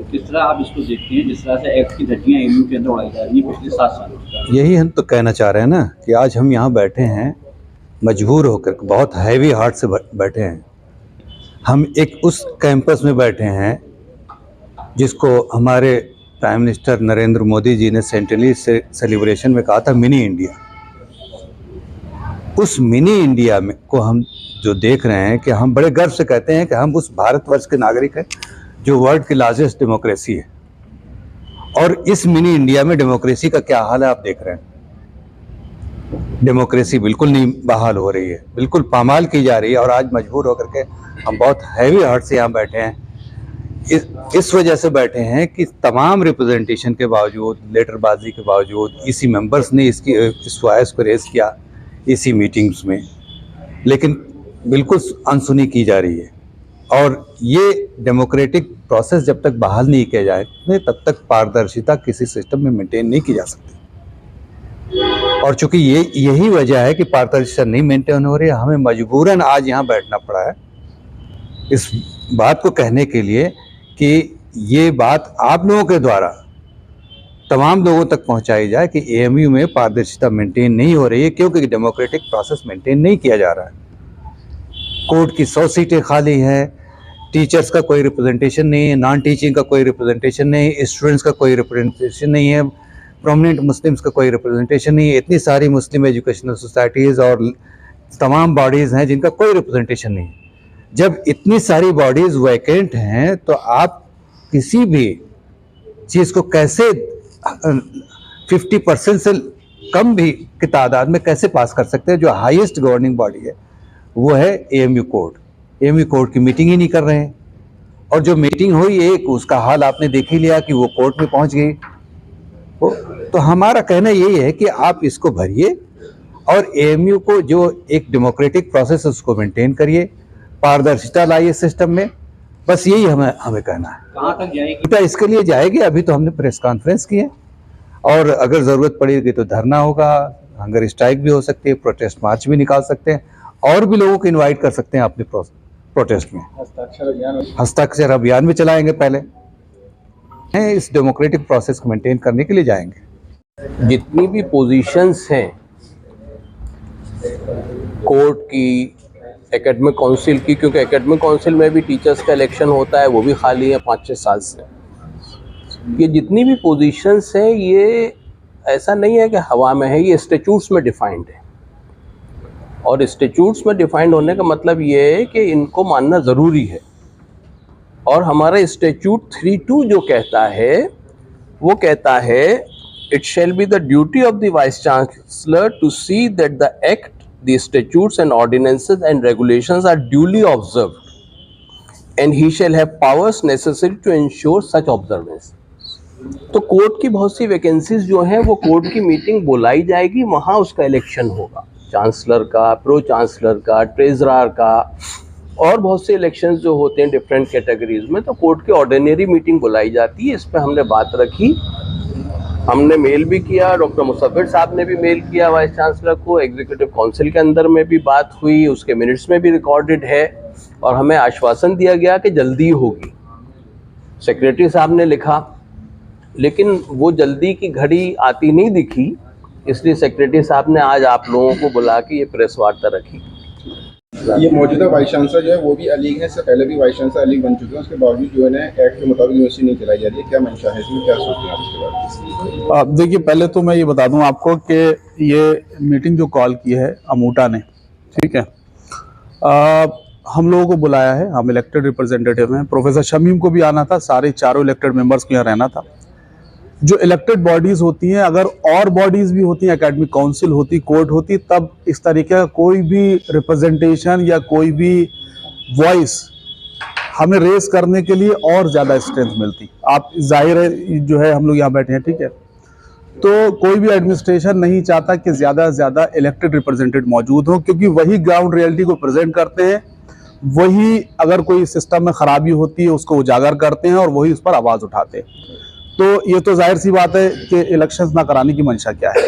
तो किस तरह आप इसको देखते हैं, जिस तरह से एक्ट की धज्जियां एएमयू के अंदर उड़ाई जा रही हैं पिछले 7 सालों से? यही हम तो कहना चाह रहे हैं ना कि आज हम यहाँ बैठे हैं मजबूर होकर, बहुत हैवी हार्ट से बैठे हैं। हम एक उस कैंपस में बैठे हैं जिसको हमारे प्राइम मिनिस्टर नरेंद्र मोदी जी ने सेंटेनरी सेलिब्रेशन में कहा था मिनी इंडिया। उस मिनी इंडिया में को हम जो देख रहे हैं कि हम बड़े गर्व से कहते हैं कि हम उस भारतवर्ष के नागरिक हैं जो वर्ल्ड की लार्जेस्ट डेमोक्रेसी है। और इस मिनी इंडिया में डेमोक्रेसी का क्या हाल है आप देख रहे हैं। डेमोक्रेसी बिल्कुल नहीं बहाल हो रही है, बिल्कुल पामाल की जा रही है। और आज मजबूर होकर के हम बहुत हैवी हार्ट से यहाँ बैठे हैं। इस वजह से बैठे हैं कि तमाम रिप्रेजेंटेशन के बावजूद, लेटरबाजी के बावजूद ईसी मेंबर्स ने इस वॉइस को रेज किया ईसी मीटिंग्स में, लेकिन बिल्कुल अनसुनी की जा रही है। और ये डेमोक्रेटिक प्रोसेस जब तक बहाल नहीं किया जाए तब तक पारदर्शिता किसी सिस्टम में मेंटेन नहीं की जा सकती। और चूंकि यही वजह है कि पारदर्शिता नहीं मेंटेन हो रही है, हमें मजबूरन आज यहाँ बैठना पड़ा है इस बात को कहने के लिए कि ये बात आप लोगों के द्वारा तमाम लोगों तक पहुंचाई जाए कि एएमयू में पारदर्शिता मेंटेन नहीं हो रही है, क्योंकि डेमोक्रेटिक प्रोसेस मेंटेन नहीं किया जा रहा है। कोर्ट की 100 सीटें खाली हैं, टीचर्स का कोई रिप्रेजेंटेशन नहीं है, नॉन टीचिंग का कोई रिप्रेजेंटेशन नहीं है, स्टूडेंट्स का कोई रिप्रेजेंटेशन नहीं है, प्रोमिनेंट मुस्लिम्स का कोई रिप्रेजेंटेशन नहीं है। इतनी सारी मुस्लिम एजुकेशनल सोसाइटीज़ और तमाम बॉडीज़ हैं जिनका कोई रिप्रेजेंटेशन नहीं है। जब इतनी सारी बॉडीज़ वैकेंट हैं तो आप किसी भी चीज़ को कैसे 50% से कम भी की तादाद में कैसे पास कर सकते हैं। जो हाईएस्ट गवर्निंग बॉडी है वो है एएमयू कोर्ट। एएमयू कोर्ट की मीटिंग ही नहीं कर रहे हैं, और जो मीटिंग हुई एक उसका हाल आपने देख ही लिया कि वो कोर्ट में पहुंच गई। तो हमारा कहना यही है कि आप इसको भरिए और एएमयू को जो एक डेमोक्रेटिक प्रोसेस उसको मेंटेन करिए, पारदर्शिता लाइए सिस्टम में। बस यही हमें कहना है। कहाँ तक जाएगी? बेटा इसके लिए जाएगी, अभी तो हमने प्रेस कॉन्फ्रेंस की है, और अगर ज़रूरत पड़ेगी तो धरना होगा, हंगर स्ट्राइक भी हो सकती है, प्रोटेस्ट मार्च भी निकाल सकते हैं, और भी लोगों को इनवाइट कर सकते हैं अपने प्रोटेस्ट में। हस्ताक्षर अभियान में चलाएंगे पहले, इस डेमोक्रेटिक प्रोसेस को मेंटेन करने के लिए जाएंगे। जितनी भी पोजीशंस हैं कोर्ट की, एकेडमिक काउंसिल की, क्योंकि एकेडमिक काउंसिल में भी टीचर्स का इलेक्शन होता है, वो भी खाली है 5-6 साल से। ये जितनी भी पोजीशंस हैं ये ऐसा नहीं है कि हवा में है, ये स्टैट्यूट्स में डिफाइंड है। और स्टैट्यूट्स में डिफाइंड होने का मतलब ये है कि इनको मानना ज़रूरी है। और हमारा स्टैट्यूट 3(2) जो कहता है वो कहता है it shall be the duty of the vice chancellor to see that the act, the statutes and ordinances and regulations are duly observed and he shall have powers necessary to ensure such observance। तो court की बहुत सी vacancies जो हैं वो court की meeting बुलाई जाएगी, वहाँ उसका इलेक्शन होगा, चांसलर का, प्रो चांसलर का, ट्रेजरर का, और बहुत से इलेक्शंस जो होते हैं डिफरेंट कैटेगरीज में। तो कोर्ट की ऑर्डिनरी मीटिंग बुलाई जाती है। इस पर हमने बात रखी, हमने मेल भी किया, डॉक्टर मुसव्विर साहब ने भी मेल किया वाइस चांसलर को, एग्जीक्यूटिव काउंसिल के अंदर में भी बात हुई, उसके मिनट्स में भी रिकॉर्डेड है, और हमें आश्वासन दिया गया कि जल्दी होगी। सेक्रेटरी साहब ने लिखा, लेकिन वो जल्दी की घड़ी आती नहीं दिखी, इसलिए सेक्रेटरी साहब ने आज आप लोगों को बुला के ये प्रेस वार्ता रखी। ये मौजूदा वाइस चांसलर जो है वो भी अलीग है, इससे पहले भी वाइस चांसलर अलीग बन चुके हैं, उसके बावजूद जो है ना एक्ट के मुताबिक यूनिवर्सिटी नहीं चलाई जा रही है। क्या मंशा है इसमें, क्या सोचते हैं आप इसके बारे में? देखिए, पहले तो मैं ये बता दूं आपको कि ये मीटिंग जो कॉल की है अमूटा ने, ठीक है, हम लोगों को बुलाया है, हम इलेक्टेड रिप्रेजेंटेटिव हैं। प्रोफेसर शमीम को भी आना था, सारे चारों इलेक्टेड मेंबर्स को यहाँ रहना था। जो इलेक्टेड बॉडीज़ होती हैं, अगर और बॉडीज़ भी होती हैं, एकेडमिक काउंसिल होती, कोर्ट होती, तब इस तरीके का कोई भी रिप्रेजेंटेशन या कोई भी वॉइस हमें रेस करने के लिए और ज़्यादा स्ट्रेंथ मिलती। आप जाहिर है जो है हम लोग यहाँ बैठे हैं, ठीक है, तो कोई भी एडमिनिस्ट्रेशन नहीं चाहता कि ज़्यादा से ज़्यादा इलेक्टेड रिप्रेजेंटेटिव मौजूद हों, क्योंकि वही ग्राउंड रियलिटी को प्रेजेंट करते हैं, वही अगर कोई सिस्टम में ख़राबी होती है उसको उजागर करते हैं और वही उस पर आवाज़ उठाते हैं। तो ये तो जाहिर सी बात है कि इलेक्शंस ना कराने की मंशा क्या है।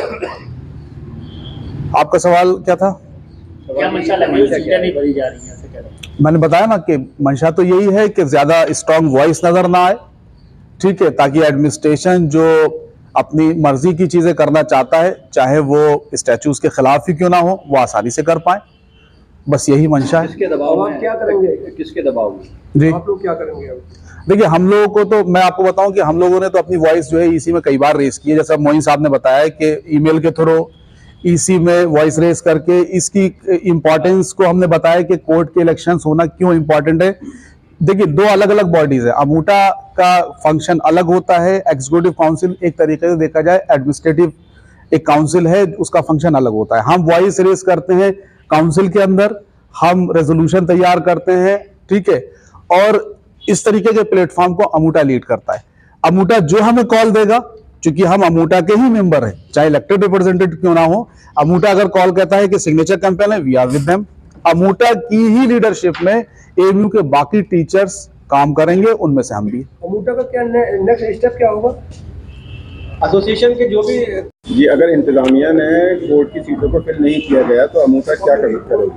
आपका सवाल क्या था? क्या मंशा लग रही है, सीटें नहीं भरी जा रही हैं, ऐसे कह रहे हैं? मैंने बताया ना कि मंशा तो यही है कि ज़्यादा स्ट्रांग वॉइस नज़र ना आए, ठीक है, ताकि एडमिनिस्ट्रेशन जो अपनी मर्जी की चीजें करना चाहता है, चाहे वो स्टैचूज के खिलाफ ही क्यों ना हो, वो आसानी से कर पाए। बस यही मंशा है। किसके दबाव में क्या करेंगे, किसके दबाव में जी आप लोग क्या करेंगे? देखिए, हम लोगों को तो मैं आपको बताऊं कि हम लोगों ने तो अपनी वॉइस जो है ईसी में कई बार रेस की है। जैसा मोइन साहब ने बताया कि ईमेल के थ्रू ईसी में वॉइस रेस करके इसकी इम्पोर्टेंस को हमने बताया कि कोर्ट के इलेक्शंस होना क्यों इम्पोर्टेंट है। देखिए, दो अलग अलग बॉडीज है। अमूटा का फंक्शन अलग होता है, एग्जीक्यूटिव काउंसिल एक तरीके से देखा जाए एडमिनिस्ट्रेटिव एक काउंसिल है, उसका फंक्शन अलग होता है। हम वॉइस रेस करते हैं काउंसिल के अंदर, हम रेजोल्यूशन तैयार करते हैं, ठीक है, और इस तरीके के प्लेटफॉर्म को अमूटा लीड करता है। अमूटा जो हमें कॉल देगा, क्योंकि हम अमूटा के ही मेंबर हैं, चाहे इलेक्टेड रिप्रेजेंटेटिव क्यों ना हो, अमूटा अगर कॉल कहता है कि सिग्नेचर कैंपेन है, वी आर विद देम। अमूटा की ही लीडरशिप में एएमयू के बाकी टीचर्स काम करेंगे, उनमें से हम भी। अमूटा का क्या नेक्स्ट स्टेप क्या होगा? एसोसिएशन के जो भी जी, अगर इंतजामिया ने कोर्ट की सीटों को फिल नहीं किया गया तो अमूटा क्या करेगी?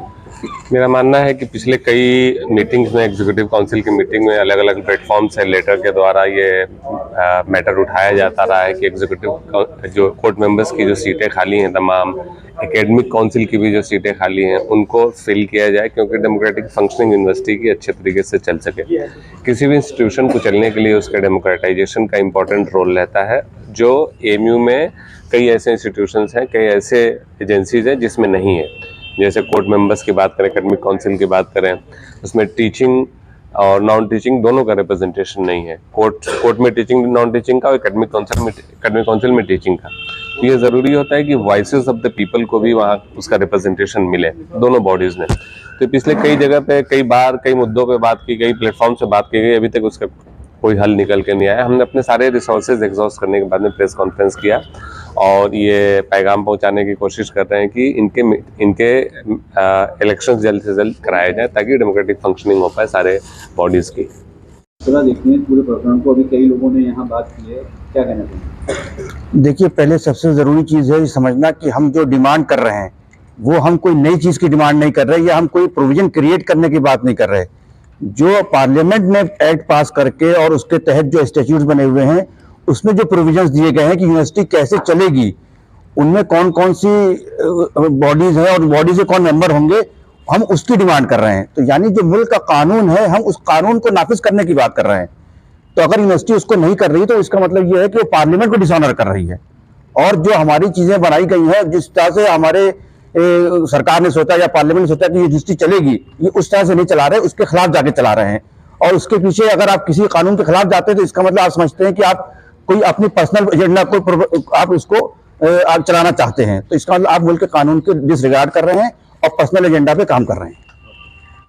मेरा मानना है कि पिछले कई मीटिंग्स में, एग्जीक्यूटिव काउंसिल की मीटिंग में अलग अलग प्लेटफॉर्म से लेटर के द्वारा ये मैटर उठाया जाता रहा है कि एग्जीक्यूटिव जो कोर्ट मेंबर्स की जो सीटें खाली हैं, तमाम एकेडमिक काउंसिल की भी जो सीटें खाली हैं, उनको फिल किया जाए, क्योंकि डेमोक्रेटिक फंक्शनिंग यूनिवर्सिटी की अच्छे तरीके से चल सके। किसी भी इंस्टीट्यूशन को चलने के लिए उसके डेमोक्रेटाइजेशन का इंपॉर्टेंट रोल रहता है, जो एएमयू में कई ऐसे इंस्टीट्यूशंस हैं, कई ऐसे एजेंसीज हैं जिसमें नहीं है। जैसे कोर्ट मेंबर्स की बात करें, एकेडमिक काउंसिल की बात करें, उसमें टीचिंग और नॉन टीचिंग दोनों का रिप्रेजेंटेशन नहीं है। कोर्ट में टीचिंग नॉन टीचिंग का और एकेडमिक काउंसिल में टीचिंग का। तो ये ज़रूरी होता है कि वॉइसेस ऑफ द पीपल को भी वहाँ उसका रिप्रेजेंटेशन मिले, दोनों बॉडीज़ में। तो पिछले कई जगह पे कई बार कई मुद्दों पे बात की गई, प्लेटफॉर्म से बात की गई, अभी तक उसका कोई हल निकल के नहीं आया। हमने अपने सारे रिसोर्सेज एग्जॉस्ट करने के बाद में प्रेस कॉन्फ्रेंस किया और ये पैगाम पहुंचाने की कोशिश कर रहे हैं कि इनके इलेक्शंस जल्द से जल्द कराए जाएं, ताकि डेमोक्रेटिक फंक्शनिंग हो पाए सारे बॉडीज़ की। थोड़ा देखिए पूरे प्रोग्राम को, अभी कई लोगों ने यहाँ बात की है, क्या कहना चाहिए? देखिए, पहले सबसे ज़रूरी चीज़ है ये समझना कि हम जो डिमांड कर रहे हैं वो हम कोई नई चीज़ की डिमांड नहीं कर रहे, या हम कोई प्रोविजन क्रिएट करने की बात नहीं कर रहे। जो पार्लियामेंट ने एक्ट पास करके और उसके तहत जो स्टैट्यूट्स बने हुए हैं, उसमें जो प्रोविजंस दिए गए हैं कि यूनिवर्सिटी कैसे चलेगी, उनमें कौन कौन सी बॉडीज़ हैं और बॉडी से कौन मेंबर होंगे, हम उसकी डिमांड कर रहे हैं। तो यानी जो मुल्क का कानून है, हम उस कानून को नाफिज करने की बात कर रहे हैं। तो अगर यूनिवर्सिटी उसको नहीं कर रही तो इसका मतलब ये है कि वो पार्लियामेंट को डिसऑनर कर रही है। और जो हमारी चीज़ें बनाई गई हैं, जिस तरह से हमारे सरकार ने सोचा या पार्लियामेंट ने सोचा कि ये यूनिवर्सिटी चलेगी, ये उस तरह से नहीं चला रहे, उसके खिलाफ जाके चला रहे हैं। और उसके पीछे अगर आप किसी कानून के खिलाफ जाते हैं तो इसका मतलब आप समझते हैं कि आप कोई अपनी पर्सनल एजेंडा को आप इसको आप चलाना चाहते हैं। तो इसका मतलब आप मुल्क के कानून के डिसरिगार्ड कर रहे हैं और पर्सनल एजेंडा पे काम कर रहे हैं।